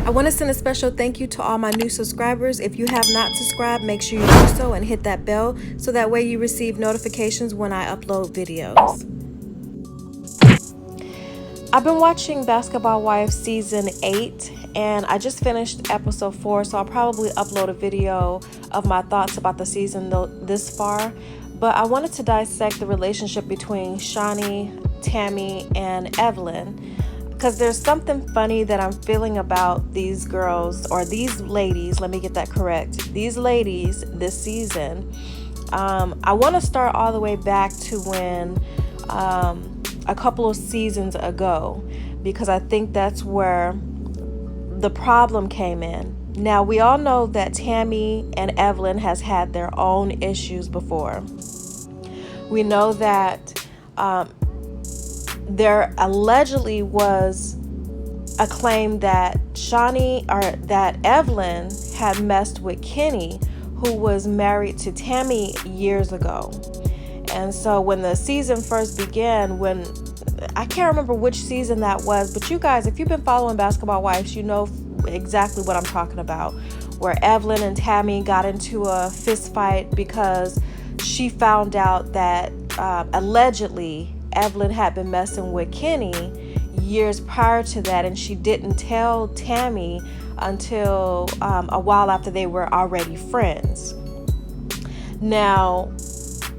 I want to send a special thank you to all my new subscribers. If you have not subscribed, make sure you do so and hit that bell so that way you receive notifications when I upload videos. I've been watching Basketball Wives Season 8 and I just finished episode 4, so I'll probably upload a video of my thoughts about the season this far. But I wanted to dissect the relationship between Shani, TAMI, and EVELYN, because there's something funny that I'm feeling about these girls, or these ladies, let me get that correct, these ladies this season. I want to start all the way back to when a couple of seasons ago, because I think that's where the problem came in. Now, we all know that TAMI and EVELYN has had their own issues before. We know that there allegedly was a claim that that EVELYN had messed with Kenny, who was married to TAMI years ago. And so when the season first began, I can't remember which season that was, but you guys, if you've been following Basketball Wives, you know exactly what I'm talking about, where EVELYN and TAMI got into a fist fight because she found out that allegedly EVELYN had been messing with Kenny years prior to that, and she didn't tell TAMI until a while after they were already friends. Now,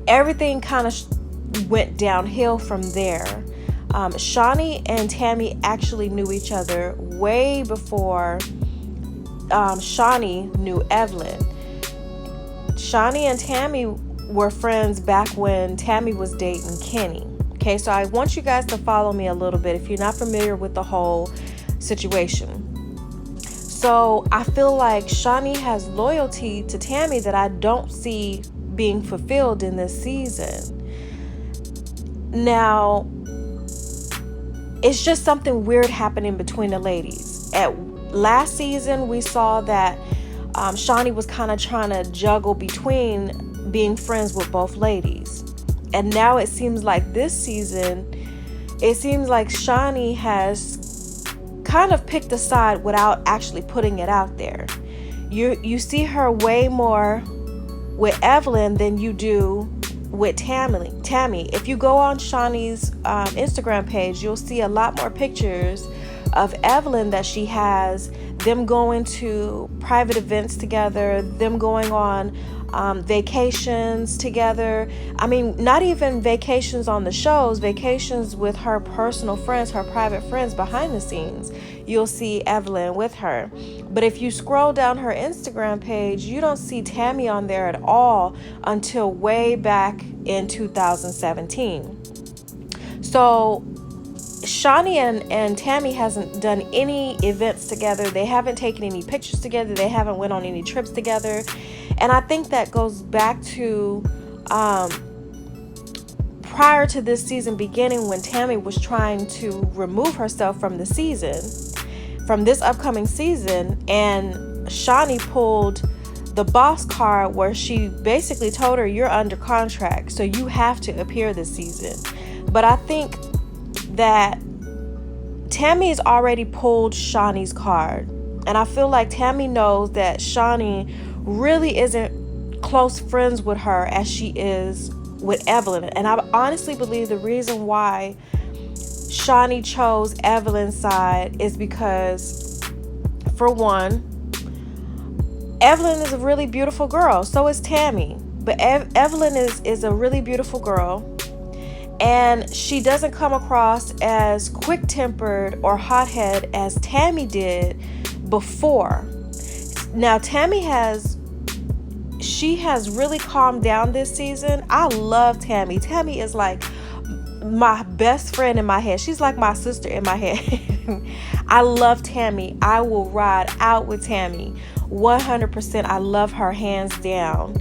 everything kind of went downhill from there. Shani and TAMI actually knew each other way before Shani knew EVELYN. Shani and TAMI were friends back when TAMI was dating Kenny. Okay, so I want you guys to follow me a little bit if you're not familiar with the whole situation. So I feel like Shani has loyalty to TAMI that I don't see being fulfilled in this season. Now, it's just something weird happening between the ladies. Last season, we saw that Shani was kind of trying to juggle between being friends with both ladies. And now it seems like this season, it seems like Shani has kind of picked a side without actually putting it out there. You see her way more with EVELYN than you do with TAMI. If you go on Shani's Instagram page, you'll see a lot more pictures of EVELYN that she has, them going to private events together, them going on vacations together. I mean, not even vacations on the shows, vacations with her personal friends, her private friends behind the scenes. You'll see EVELYN with her. But if you scroll down her Instagram page, you don't see TAMI on there at all until way back in 2017. So Shani and TAMI hasn't done any events together. They haven't taken any pictures together. They haven't went on any trips together. And I think that goes back to prior to this season beginning, when TAMI was trying to remove herself from the season, from this upcoming season, and Shani pulled the boss card where she basically told her, you're under contract, so you have to appear this season. But I think that TAMI's already pulled Shani's card, and I feel like TAMI knows that Shani really isn't close friends with her as she is with EVELYN. And I honestly believe the reason why Shani chose EVELYN's side is because, for one, EVELYN is a really beautiful girl. So is TAMI. But EVELYN is a really beautiful girl. And she doesn't come across as quick-tempered or hothead as TAMI did before. Now, TAMI has really calmed down this season. I love TAMI. TAMI is like my best friend in my head. She's like my sister in my head. I love TAMI. I will ride out with TAMI 100%. I love her hands down.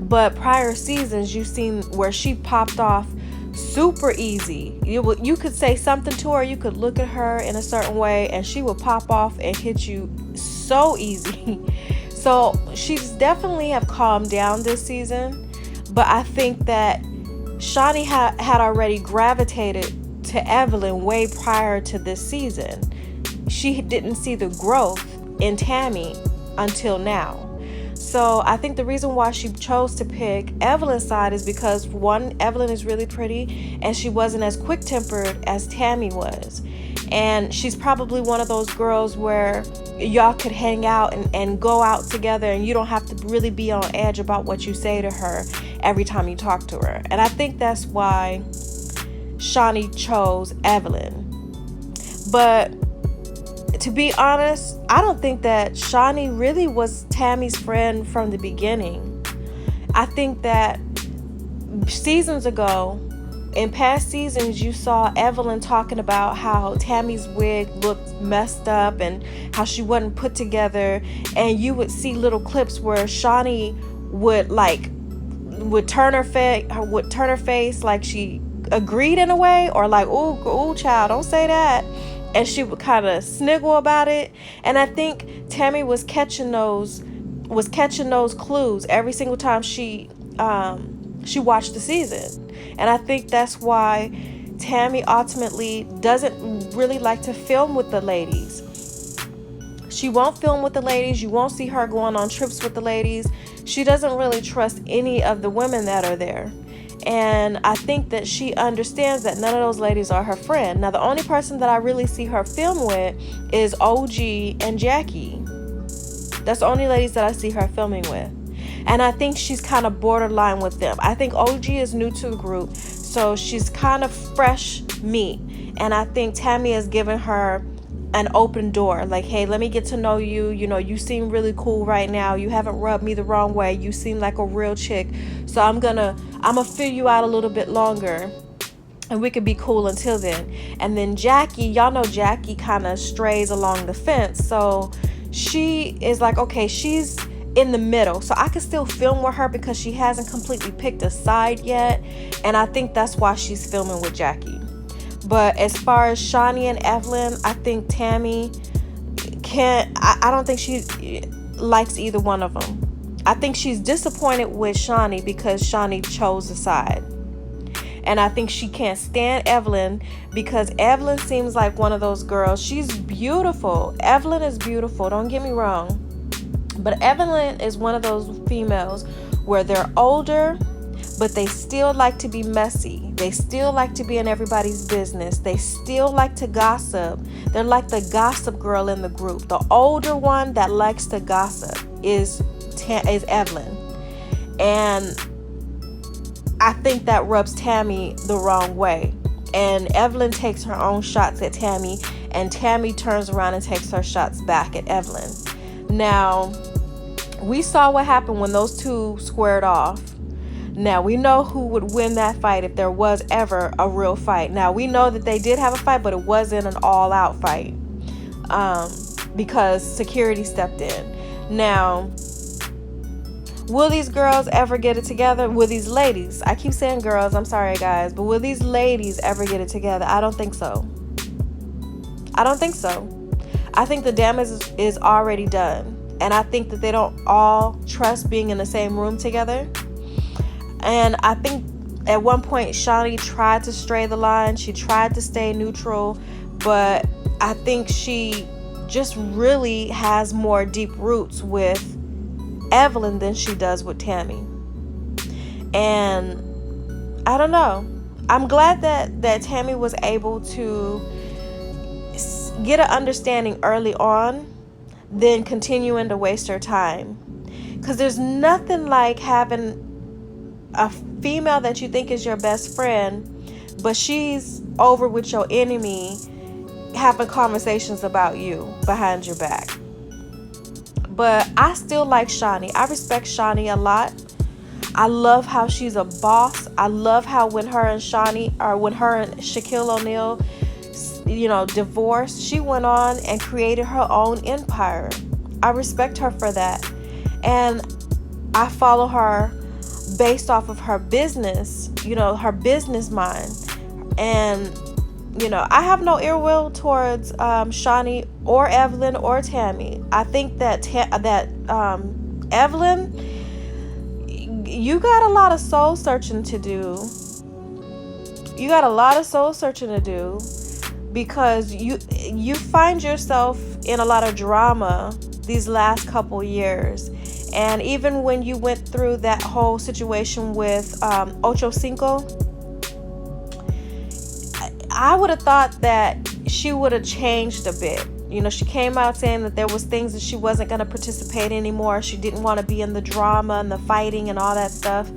But prior seasons, you've seen where she popped off super easy. You could say something to her, you could look at her in a certain way, and she would pop off and hit you so easy. So she's definitely have calmed down this season. But I think that Shani had already gravitated to EVELYN way prior to this season. she didn't see the growth in TAMI until now. So I think the reason why she chose to pick Evelyn's side is because, one, Evelyn is really pretty and she wasn't as quick-tempered as TAMI was. And she's probably one of those girls where y'all could hang out and go out together, and you don't have to really be on edge about what you say to her every time you talk to her. And I think that's why Shani chose Evelyn. But to be honest, I don't think that Shani really was TAMI's friend from the beginning. I think that seasons ago, in past seasons, you saw Evelyn talking about how TAMI's wig looked messed up and how she wasn't put together, and you would see little clips where Shani would turn her face like she agreed in a way, or like, ooh, child, don't say that. And she would kind of sniggle about it. And I think TAMI was catching those clues every single time she watched the season. And I think that's why TAMI ultimately doesn't really like to film with the ladies. She won't film with the ladies. You won't see her going on trips with the ladies. She doesn't really trust any of the women that are there. And I think that she understands that none of those ladies are her friend. Now, the only person that I really see her film with is OG and Jackie. That's the only ladies that I see her filming with. And I think she's kind of borderline with them. I think OG is new to the group, so she's kind of fresh meat. And I think TAMI has given her an open door. Like, hey, let me get to know you. You know, you seem really cool right now. You haven't rubbed me the wrong way. You seem like a real chick. So I'm gonna fill you out a little bit longer, and we could be cool until then. And then Jackie, y'all know Jackie kind of strays along the fence. So she is like, okay, she's in the middle, so I can still film with her because she hasn't completely picked a side yet. And I think that's why she's filming with Jackie. But as far as Shani and Evelyn, I think TAMI I don't think she likes either one of them. I think she's disappointed with Shani because Shani chose a side. And I think she can't stand Evelyn because Evelyn seems like one of those girls. She's beautiful. Evelyn is beautiful, don't get me wrong. But Evelyn is one of those females where they're older, but they still like to be messy. They still like to be in everybody's business. They still like to gossip. They're like the gossip girl in the group. The older one that likes to gossip is Evelyn. And I think that rubs TAMI the wrong way. And Evelyn takes her own shots at TAMI, and TAMI turns around and takes her shots back at Evelyn. Now, we saw what happened when those two squared off. Now, we know who would win that fight if there was ever a real fight. Now, we know that they did have a fight, but it wasn't an all-out fight because security stepped in. Now, will these girls ever get it together? Will these ladies? I keep saying girls, I'm sorry, guys, but will these ladies ever get it together? I don't think so. I don't think so. I think the damage is already done. And I think that they don't all trust being in the same room together. And I think at one point, Shani tried to stray the line. She tried to stay neutral. But I think she just really has more deep roots with Evelyn than she does with TAMI. And I don't know. I'm glad that TAMI was able to get an understanding early on than continuing to waste her time. Because there's nothing like having a female that you think is your best friend, but she's over with your enemy having conversations about you behind your back. But I still like Shani. I respect Shani a lot. I love how she's a boss. I love how when her and Shaquille O'Neal, divorced, she went on and created her own empire. I respect her for that. And I follow her based off of her business, her business mind. And, I have no ill will towards Shani or Evelyn or TAMI. I think that Evelyn, you got a lot of soul searching to do. because you find yourself in a lot of drama these last couple years. And even when you went through that whole situation with Ocho Cinco, I would have thought that she would have changed a bit. You know, she came out saying that there was things that she wasn't going to participate anymore. She didn't want to be in the drama and the fighting and all that stuff.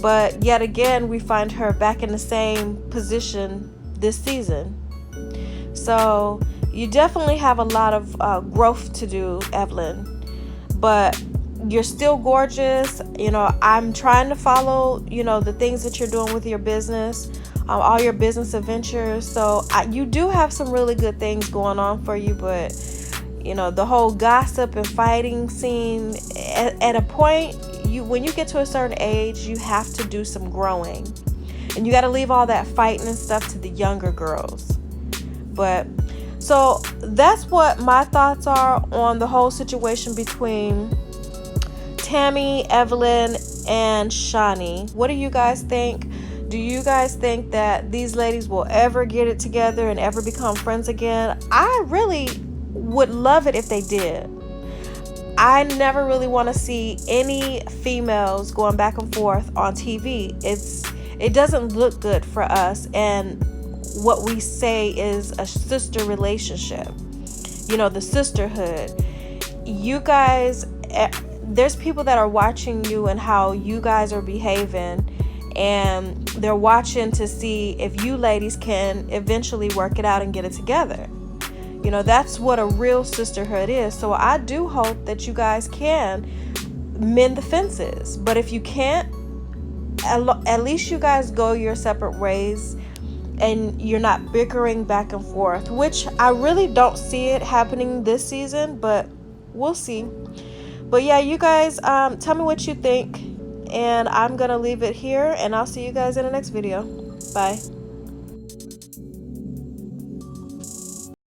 But yet again, we find her back in the same position this season. So you definitely have a lot of growth to do, Evelyn. But you're still gorgeous. You know, I'm trying to follow, you know, the things that you're doing with your business, all your business adventures. So you do have some really good things going on for you. But, you know, the whole gossip and fighting scene, at a point, when you get to a certain age, you have to do some growing. And you got to leave all that fighting and stuff to the younger girls. But so that's what my thoughts are on the whole situation between TAMI, Evelyn, and Shani. What do you guys think? Do you guys think that these ladies will ever get it together and ever become friends again? I really would love it if they did. I never really want to see any females going back and forth on TV. It doesn't look good for us and what we say is a sister relationship. You know, the sisterhood. You guys, there's people that are watching you and how you guys are behaving, and they're watching to see if you ladies can eventually work it out and get it together. You know, that's what a real sisterhood is. So I do hope that you guys can mend the fences. But if you can't, at least you guys go your separate ways and you're not bickering back and forth, which I really don't see it happening this season, but we'll see. But yeah, you guys, tell me what you think, and I'm gonna leave it here, and I'll see you guys in the next video. Bye.